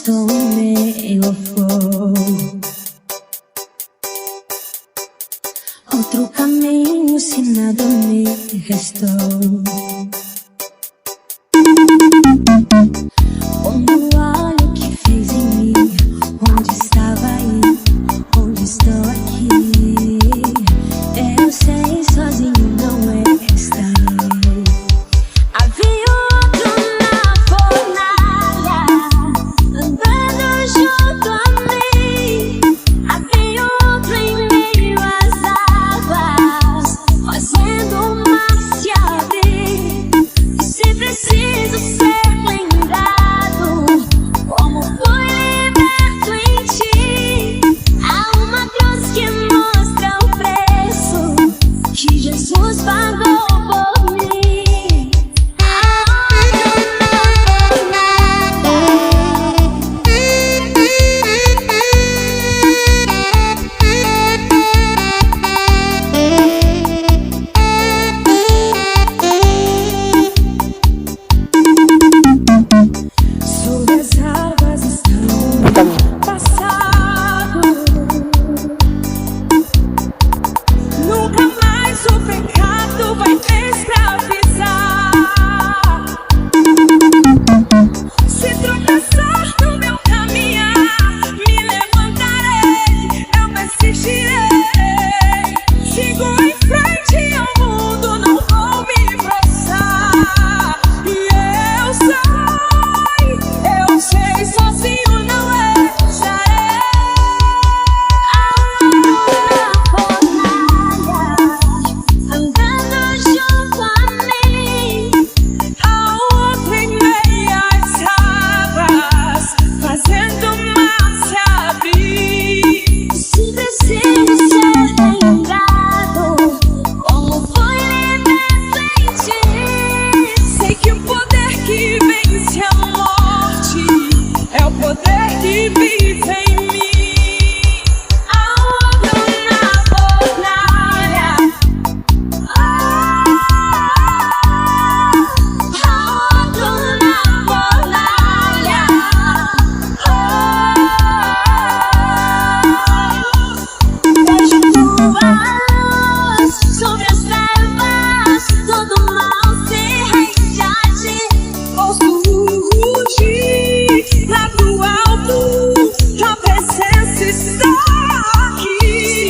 estou em meio ao fogo. Outro caminho se nada me restou. Quando olho o que fez em mim, onde estava aí, onde estou aqui. Eu sei, sozinho não é estar aí. Havia outro na fornalha, andando junto a mim. Havia outro em meio às águas, fazendo o mar se abrir. E se preciso ser lembrado, como fui liberto em ti. Há uma cruz que mostra o preço que Jesus pagou por mim. Sobre as águas estão passado. Nunca mais o pecado vai me escravizar. Se tropeçar no meu caminhar, me levantarei, eu persistirei. Sigo em frente ao mundo, não vou me prostrar. E eu sei, sozinho não estarei. Há outro na fornalha, andando junto a mim. Há outro em meio às águas, fazendo o mar se abrir. Se preciso ser lembrado, como fui liberto em ti. Sei que o poder que vence a morte é o poder que vive em mim. Há outro na fornalha, há outro na fornalha, vejo tua luz sobre as trevas, todo mal se rende a ti. Ouço rugir lá do alto, tua presença está aqui.